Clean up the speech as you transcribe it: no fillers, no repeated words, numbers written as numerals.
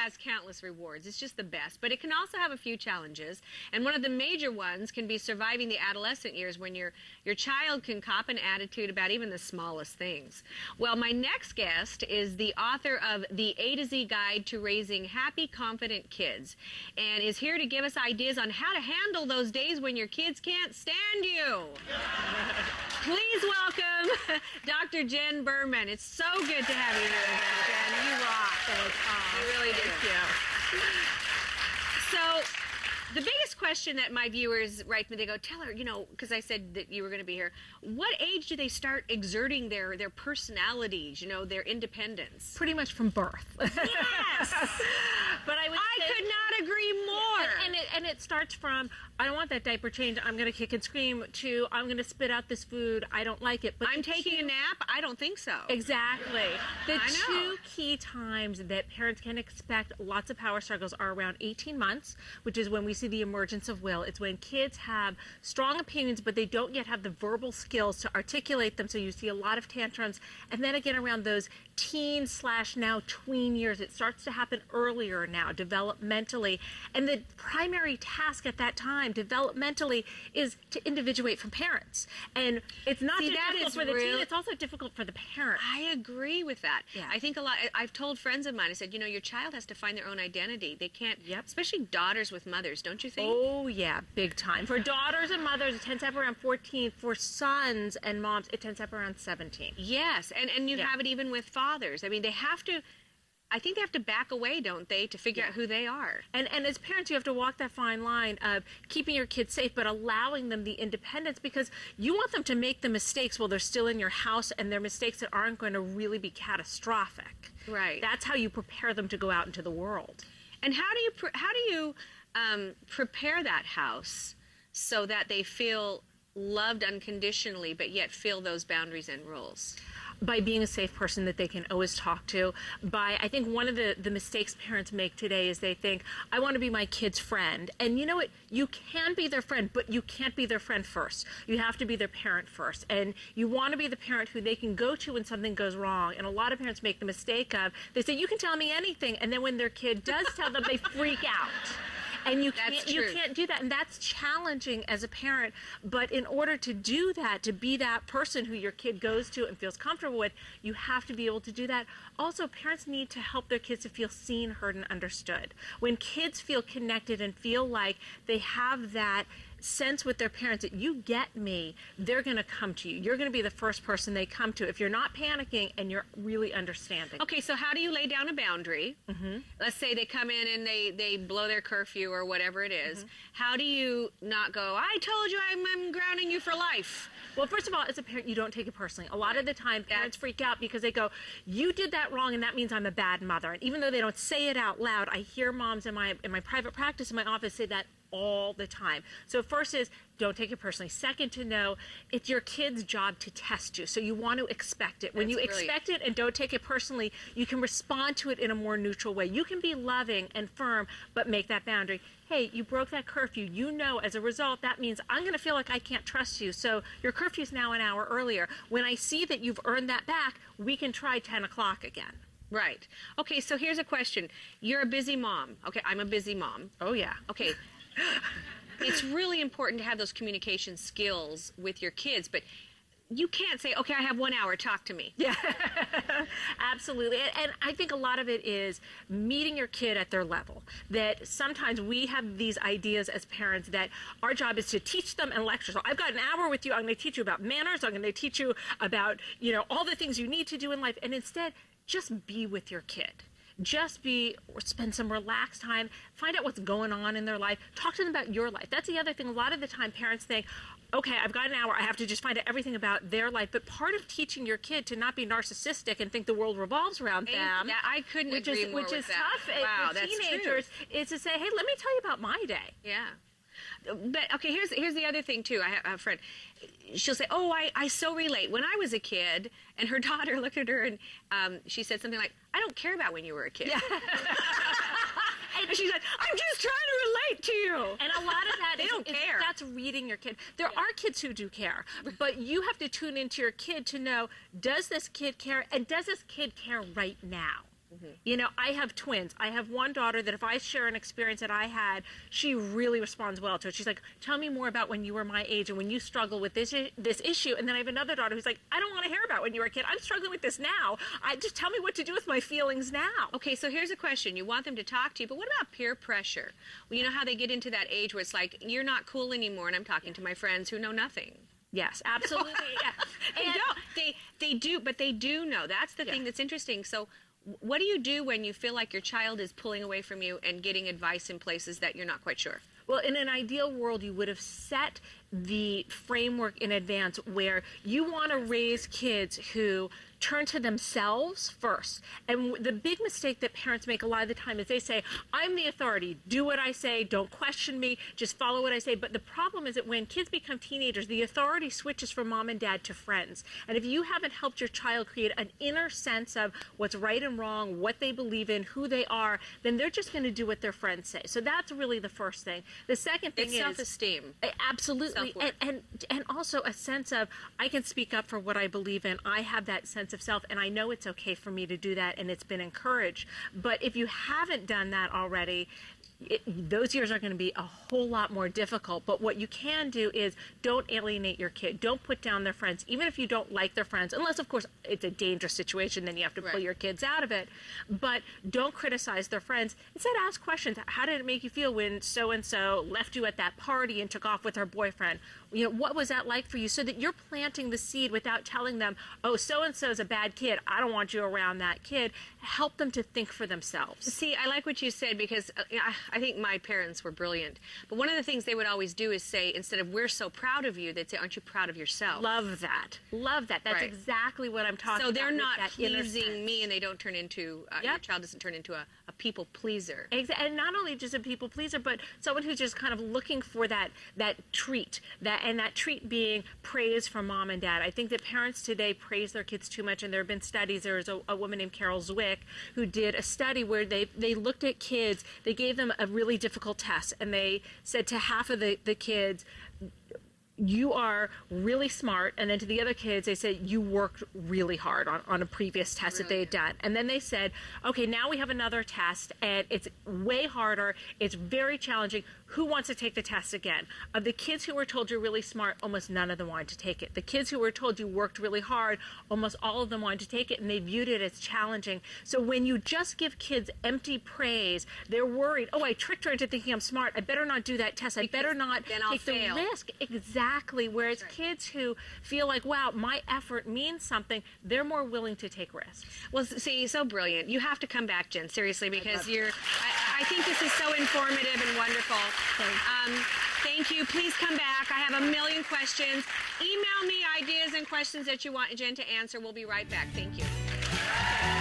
has countless rewards. It's just the best. But it can also have a few challenges. And one of the major ones can be surviving the adolescent years when your child can cop an attitude about even the smallest things. Well, my next guest is the author of The A to Z Guide to Raising Happy, Confident Kids, and is here to give us ideas on how to handle those days when your kids can't stand you. Please welcome Dr. Jen Berman. It's so good to have you here, Jen. You rock. You really do. Thank you. So, the biggest question that my viewers write me, they go, tell her, because I said that you were going to be here, what age do they start exerting their personalities, their independence? Pretty much from birth. Yes! But I could not agree more. And it starts from, I don't want that diaper change, I'm going to kick and scream, to I'm going to spit out this food, I don't like it. But I'm taking a nap, I don't think so. Exactly. The two key times that parents can expect lots of power struggles are around 18 months, which is when we see the emergence of will. It's when kids have strong opinions, but they don't yet have the verbal skills to articulate them, so you see a lot of tantrums. And then again, around those teen/now tween years, it starts to happen earlier now, developmentally. And the primary task at that time, developmentally, is to individuate from parents. And it's not just difficult for the teen, it's also difficult for the parent. I agree with that. Yeah. I think a lot, I've told friends of mine, I said, your child has to find their own identity. They can't, especially daughters with mothers, don't you think? Oh, yeah, big time. For daughters and mothers, it tends to happen around 14. For sons and moms, it tends to happen around 17. Yes, and you have it even with fathers. I mean, I think they have to back away, don't they, to figure out who they are. And as parents, you have to walk that fine line of keeping your kids safe, but allowing them the independence, because you want them to make the mistakes while they're still in your house, and they're mistakes that aren't going to really be catastrophic. Right. That's how you prepare them to go out into the world. And how do you prepare that house so that they feel loved unconditionally, but yet feel those boundaries and rules? By being a safe person that they can always talk to. I think one of the mistakes parents make today is they think, I want to be my kid's friend. And you know what? You can be their friend, but you can't be their friend first. You have to be their parent first. And you want to be the parent who they can go to when something goes wrong. And a lot of parents make the mistake of, they say, you can tell me anything. And then when their kid does tell them, they freak out. And you can't do that, and that's challenging as a parent. But in order to do that, to be that person who your kid goes to and feels comfortable with, you have to be able to do that. Also, parents need to help their kids to feel seen, heard, and understood. When kids feel connected and feel like they have that sense with their parents that you get me, they're going to come to you. You're going to be the first person they come to if you're not panicking and you're really understanding. Okay, so how do you lay down a boundary? Let's say they come in and they blow their curfew or whatever it is. How do you not go, I told you I'm grounding you for life? Well, first of all, as a parent, you don't take it personally. A lot of the time, parents freak out because they go, you did that wrong, and that means I'm a bad mother. And even though they don't say it out loud, I hear moms in my private practice in my office say that all the time. So first is, don't take it personally. Second, to know it's your kid's job to test you. So you want to expect it. When you expect it and don't take it personally, you can respond to it in a more neutral way. You can be loving and firm, but make that boundary. Hey, you broke that curfew. You know, as a result, that means I'm going to feel like I can't trust you. So your curfew is now an hour earlier. When I see that you've earned that back, we can try 10 o'clock again. Right. Okay, so here's a question. You're a busy mom. Okay, I'm a busy mom. Oh, yeah. Okay. It's really important to have those communication skills with your kids, but you can't say, okay, I have 1 hour, talk to me. Yeah, absolutely. And I think a lot of it is meeting your kid at their level. That sometimes we have these ideas as parents that our job is to teach them and lecture. So I've got an hour with you, I'm going to teach you about manners, I'm going to teach you about, all the things you need to do in life. And instead, just be with your kid. Just spend some relaxed time, find out what's going on in their life, talk to them about your life. That's the other thing. A lot of the time parents think, okay, I've got an hour, I have to just find out everything about their life. But part of teaching your kid to not be narcissistic and think the world revolves around them, yeah, I couldn't agree more which with is that. Tough for teenagers, is to say, hey, let me tell you about my day. Yeah. But, okay, here's the other thing, too. I have a friend. She'll say, oh, I so relate. When I was a kid, and her daughter looked at her, and she said something like, I don't care about when you were a kid. Yeah. And she's like, I'm just trying to relate to you. And a lot of that they don't care. That's reading your kid. There are kids who do care, but you have to tune into your kid to know, does this kid care, and does this kid care right now? You know, I have twins. I have one daughter that if I share an experience that I had, she really responds well to it. She's like, tell me more about when you were my age and when you struggle with this issue. And then I have another daughter who's like, I don't want to hear about when you were a kid. I'm struggling with this now. Just tell me what to do with my feelings now. Okay, so here's a question. You want them to talk to you, but what about peer pressure? Well, you know how they get into that age where it's like, you're not cool anymore, and I'm talking to my friends who know nothing. Yes, absolutely. Yeah. They do, but they do know. That's the thing that's interesting. So what do you do when you feel like your child is pulling away from you and getting advice in places that you're not quite sure? Well, in an ideal world, you would have set the framework in advance where you want to raise kids who turn to themselves first. And the big mistake that parents make a lot of the time is they say, I'm the authority. Do what I say. Don't question me. Just follow what I say. But the problem is that when kids become teenagers, the authority switches from mom and dad to friends. And if you haven't helped your child create an inner sense of what's right and wrong, what they believe in, who they are, then they're just going to do what their friends say. So that's really the first thing. The second thing is self-esteem. Absolutely. And also a sense of, I can speak up for what I believe in. I have that sense of self, and I know it's okay for me to do that, and it's been encouraged. But if you haven't done that already, those years are going to be a whole lot more difficult. But what you can do is don't alienate your kid. Don't put down their friends, even if you don't like their friends, unless, of course, it's a dangerous situation, then you have to pull your kids out of it. But don't criticize their friends. Instead, ask questions. How did it make you feel when so-and-so left you at that party and took off with her boyfriend? You know, what was that like for you? So that you're planting the seed without telling them, oh, so-and-so's a bad kid. I don't want you around that kid. Help them to think for themselves. See, I like what you said because I think my parents were brilliant. But one of the things they would always do is say, instead of we're so proud of you, they'd say, aren't you proud of yourself? Love that. Love that. That's exactly what I'm talking about. So they're not pleasing me, and they don't turn into, your child doesn't turn into a people pleaser. And not only just a people pleaser, but someone who's just kind of looking for that treat, and that treat being praise from mom and dad. I think that parents today praise their kids too much, and there have been studies. There was a woman named Carol Zwick who did a study where they looked at kids, they gave them a really difficult test, and they said to half of the kids, you are really smart, and then to the other kids they said you worked really hard on a previous test that they had done. And then they said, okay, now we have another test and it's way harder, it's very challenging. Who wants to take the test again? Of the kids who were told you're really smart, almost none of them wanted to take it. The kids who were told you worked really hard, almost all of them wanted to take it, and they viewed it as challenging. So when you just give kids empty praise, they're worried, oh, I tricked her into thinking I'm smart. I better not do that test. I better not take the risk. Exactly. Whereas kids who feel like, wow, my effort means something, they're more willing to take risks. Well, see, so brilliant. You have to come back, Jen, seriously, because I think this is so informative and wonderful. Thank you. Please come back. I have a million questions. Email me ideas and questions that you want Jen to answer. We'll be right back. Thank you.